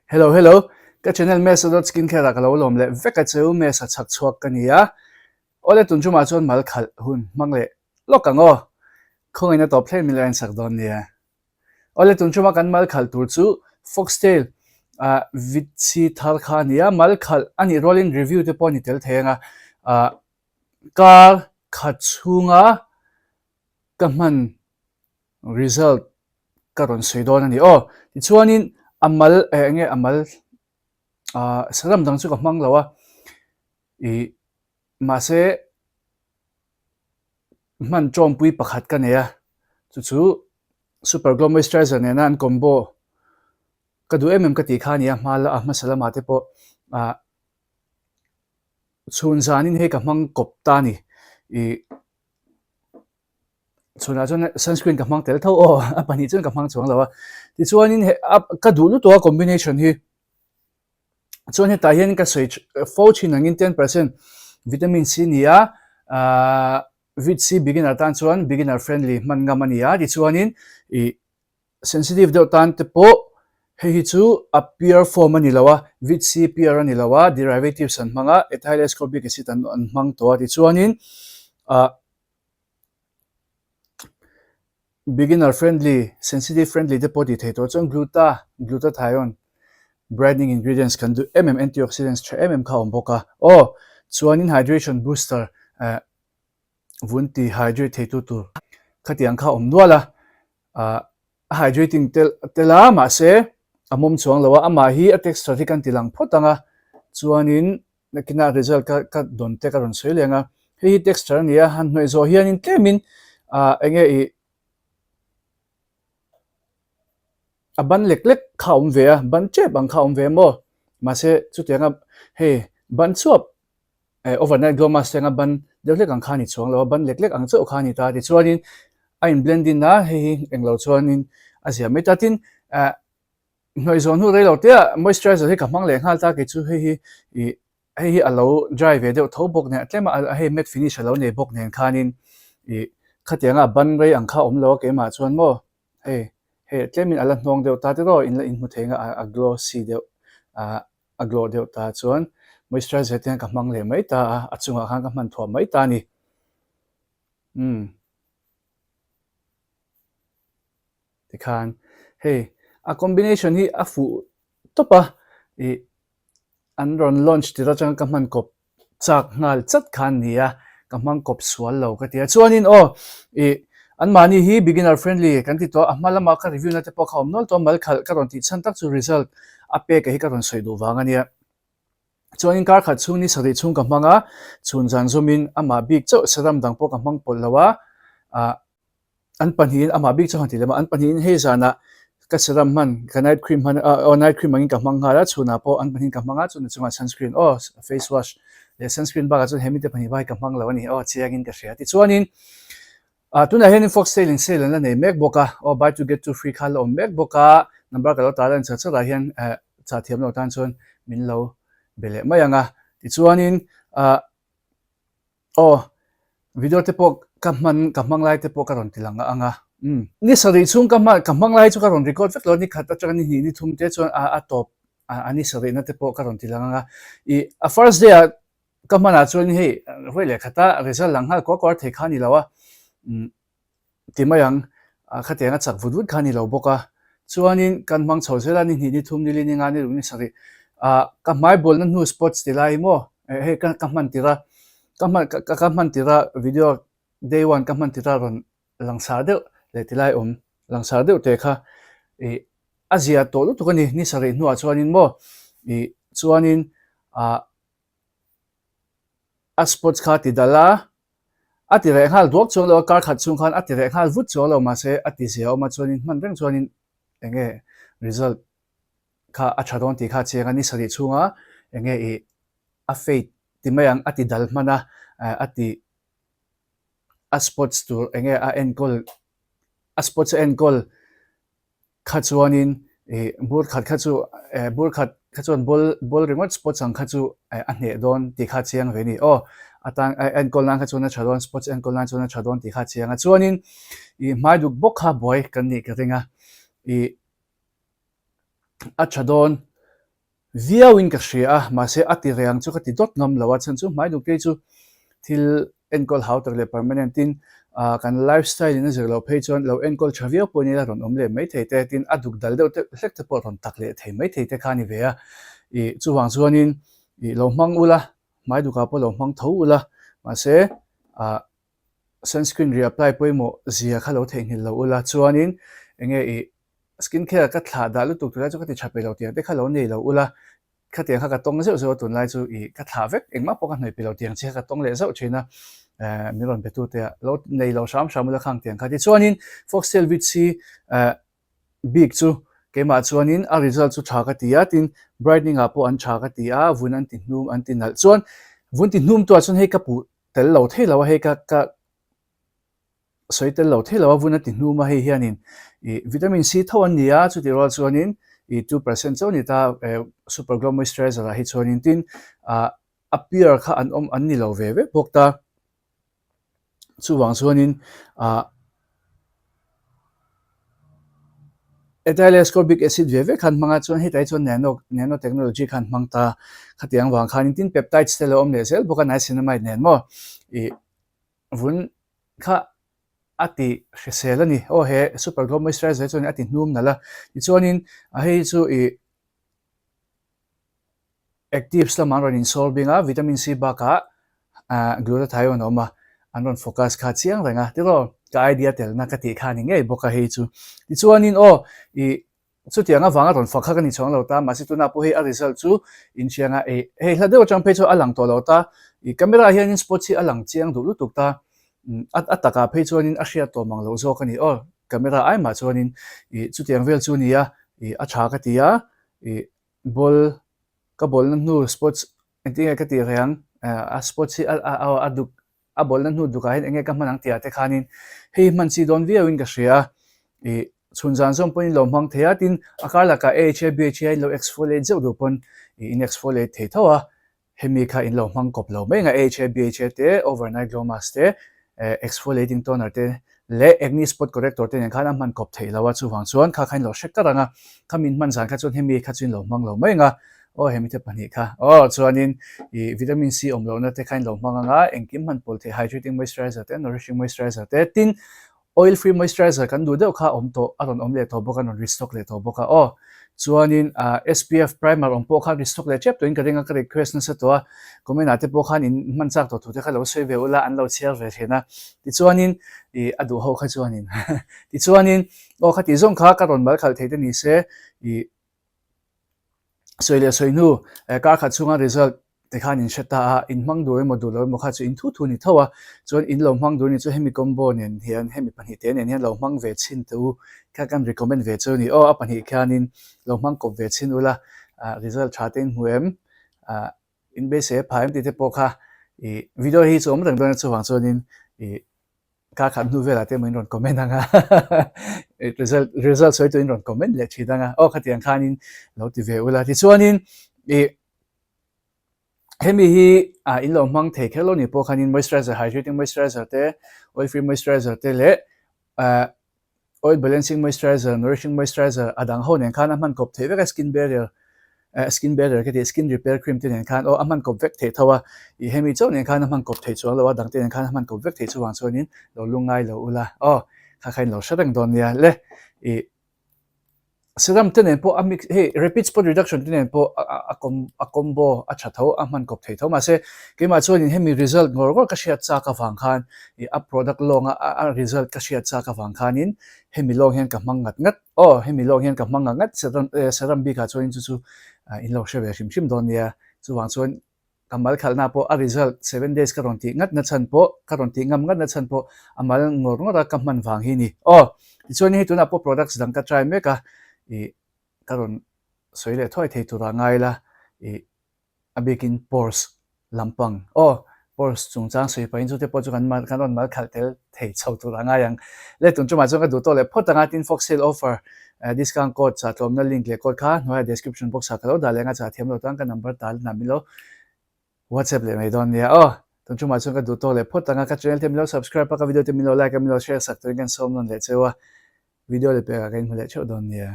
Hello, hello. Ka channel Mesa dot skincare ka lo lom le veka cheu Mesa chak chuak ka nia. Ole tun chu ma chon mal khal hun mangle lokango. Khong ina top play milan sak don nia. Ole tun chu ma kan mal khal tur chu Foxtail vitsi thar kha nia mal khal ani rolling review te poni tel thenga kar khachunga kaman result karon seidon ani chuanin amal nge amal saram dang chu ka hmang lawa I mase man chom pui pakhat ka neya chu super glow moisturizer ne nan combo ka du ka ti kha nia mal a masala mate po chun zanin he ka hmang kop ta ni I chuna chon sunscreen ka hmang tel tho apani chon ka hmang chuang lawa ti chuanin he ka du lu to combination hi chuan he ta hian ka soi fo chin angin 10% vitamin C nia vit C beginner tan chuan beginner friendly man nga mania ti chuanin sensitive deuh tan te po hi chu a pure form ani lawa vit C pure ani lawa derivatives an hmanga ethyl ascorbic acid an hmang to ti chuanin beginner friendly sensitive friendly te po ti thei to chuan glutathione brightening ingredients can do antioxidants kha omboka chuanin hydration booster vunti hydrate theitu tur khatiang kha omnuala hydrating tela ma se amom chuang lawa ama hi a texture hi kan tilang photanga chuanin nakina result ka donte ka ron soilenga hi texture nia han noi zo hianin tlemin enge ban lek kha om ve ban che bang kha om ve mo ma se chu tenga he ban chuap overnight glow mask tenga ban deuhlek ang khani chuang lawa ban lek ang chu khani ta ti chuanin in blending na he englo chuanin asia metatin noi zon hu reilo te moisturizer he ka hmang le ngal ta ke chu he alo dry ve deuh tho bok ne tlema he matte finish alo ne bok nen khanin khatianga ban rei ang kha om lo ke ma chuan mo he tlemin ala hnong deuh ta te ro in la in mu thenga a glossy deuh a glow deuh ta chuan moisturizer te ka hmang le mai ta a chunga khan ka hman thuam mai ta ni ti khan hey a combination hi a fu topa an ron launch ti ra chang ka hman kop chak ngal chat khan nia ka hmang kop sual lo ka tia chuanin an mani hi beginner friendly kan ti to amalama ka review na te po kha omnol to mal khal ka ron ti chan tak chu result a pe ka hi ka ron soi du wanga nia chuanin kar khat chung ni sari chung ka hmanga chun jan zomin ama big chau saram dang po ka hmang pol lawa an panhin ama big chau hanti lema an panhin he zana ka saram man ka night cream man night cream angin ka hmang hala chuna po an panhin ka hmanga chuna chunga sunscreen face wash le sunscreen ba ka chu hemi te pani bai ka hmang lawa ni chiangin ka hria ti chuanin tuna hen Foxtail in sale na nei MacBooka buy to get two free khalo MacBooka number ka lo taran cha cha hian cha thiam lo tan chon min lo bele mayanga ti chuanin video te po ka hmang lai te po ka ron tilanga anga ni sari chung ka hmang lai chu ka ron record vek lo ni khata chang ni thum te chuan a top ani sari na te po ka ron tilanga a first day ka hmana chuan hei hoile khata result lang hal ko thei khani lawa timayang khatenga chak vudvud khani lo boka chuanin kan hmang chhozela ni ni thum ni lini nga ni runi sari ka mai bol na nu sports tilai mo he ka man tira video day 1 ka man tira ron langsa de le tilai langsa de te kha azia to lu to ni sari nu a chuanin mo chuanin a sports kha ti dala ati re hal dok chuan lo kar khat chung khan ati re hal vut chuan lo ma se ati zia ma chuanin man reng chuanin enge result kha a thadon ti kha chenga ni sari chunga enge a fate ti mayang ati dal mana ati a sports tour enge a sports goal kha chuanin bur khat kha chu bur khat kha chuan bol remote sports ang kha chu a hne don ti kha cheng ve ni atang goal lang kha chuna chadon sports goal lang chuna chadon ti kha chianga chuanin mai duk bok kha boy kan ni ka ringa a chadon viawin ka hria ma se ati reang chu ka ti dot ngam lawa chan chu mai du ke chu thil enkol how tak le permanent in kan lifestyle in zero phe chon lo enkol thavia poni la ron omle mai thei te tin aduk dal deuh te hlek te por ron tak le thei mai thei te khani ve a I chu wang chuanin I lo hmang ula mai du ka po lo hmang tho ula ma se sunscreen reapply poimo zia kha lo thei ngil lo ula chuanin enge I skin care ka thla da lu tuk tu la chu ka ti chape lo tiang te kha lo nei lo ula kha tiang kha ka tong zeu zeu tun lai chu I ka thla vek engma po ka hnoi pi lo tiang che ka tong le zau china mi ron pe tu te lo nei lo sham sham ula khang tiang kha ti chuanin foxtel vit si big chu kema chuanin a result chu tha ka tia tin brightening a po an tha ka tia vun an ti hnum an ti nal chuan vun ti hnum to chuan hei ka pu tel lo thei lo hei ka soitel lo thei lo vun an ti hnum a hei hianin vitamin C tho an nia chu ti ro chuanin 2% chaw ni ta super glow moisturizer a hi chuanin tin appear kha an ni lo ve ve bok ta chu wang chuanin ethyl ascorbic acid ve ve khan manga chuan hi tai chuan nano technology khan mangta khatiang wang khan tin peptides te lo om le sel boka niacinamide nen mo vun kha ati hriselani he super glow moisturizer chuan ati hnum nala ti chuanin a hei chu actives la man ron insolving a vitamin C ba ka glutathione oma anron focus kha chiang renga tiro ka idea tel na ka ti khani nge boka hei chu ti chuanin chu tianga wanga ron fakha ka ni chong lo ta ma si tuna po hei a result chu in chianga hei hladeu chang pe chu alang to lo ta camera hian in spot chi alang chiang du lu tuk ta ataka pe chuanin a hria to mang lo zo ka ni camera ai ma chuanin chu tiang vel chu ni a tha ka tia bol ka bol na nu sports entinga ka ti reang a sports si a duk a bol na nu duka hin enge ka manang tia te khanin hei man si don vi win ka hria chunjan zom poin lo mang thea tin akarla ka AHA BHA lo exfoliate zeu du pon in exfoliate thei thawa hemi kha in lo mang kop lo me nga AHA BHA te overnight glow mask te exfoliating toner te le acne spot corrector te khana man kop thei lawa chu wang chuan kha khain lo hrek ta ranga khamin man zan kha chon hemi kha chin lo mang lo me nga hemi te pani kha chuanin vitamin C om lo na te khain lo mang nga engkim man pol the hydrating moisturizer te nourishing moisturizer te tin oil free moisturizer kan du deuh kha om to aron om le to boka non restock le to boka chuanin SPF primer om po kha restock le chep to in ka ringa ka request na sa to comment ate po khan in man chak to thu te kha lo sei ve ula an lo share ve thena ti chuanin adu ho kha chuanin ti chuanin kha ti zong kha ka ron mal khal thei te ni se soile soinu ka kha chunga result te khan in sheta in mang do module mo kha chu in thu ni thawa chuan in lo mang do ni chu hemi combo nen hian hemi pani te nen hian lo mang ve chin tu kha kan recommend ve chu ni a pani khanin lo mang ko ve chin ula result thateng huem in be se phaim ti te po kha video hi chu om rang don chu wang chuanin ka khan nu vela te mo in ron comment anga result soi to in ron comment le chi danga kha tiang khanin lo ti ve ula ti chuanin hemi hi in lo mang thei khelo ni po khanin moisturizer hydrating moisturizer te oil free moisturizer te le oil balancing moisturizer nourishing moisturizer adang ho nen khan man kop thei veka skin barrier ke skin repair cream te nen khan aman kop vek thei thawa hemi chaw nen khan man kop thei chaw lo dang te nen khan man kop vek thei chuwang chuanin lo lungai lo ula kha khain lo sharang don nia le serum te nen po amix hey rapid spot reduction te nen po a combo a thatho a man kop thei tho ma se kema chuanin hemi result ngor ka hriat cha ka wang khan a product long a result ka hriat cha ka wang khanin hemi long hian ka mangat ngat hemi long hian ka manga ngat serum bi ka chuanin chu in lo hre ve hrim don nia chuwang chuan kamal khalna po a result 7 days ka ron ti ngat na chan po ka ron ti ngam ngat na chan po amal ngor ngora ka man wang hi ni chuanin hi tuna po products dang ka try me ka karon soile thoi thei tura ngai la abekin pores lampang pores chungchang soi pain chu te po chu kan ron mal khaltel thei chho tura ngai yang le tun chu ma chu ka du to le photanga tin foxel offer discount code cha tlom na link le code kha noya description box ka lo dalenga cha thiam lo tang ka number tal na milo whatsapp le mai don nia tun chu ma chu ka du to le photanga ka channel te milo subscribe pa ka video te milo like ka milo share sak to kan som non le chewa video le pe ka kan mole chho don nia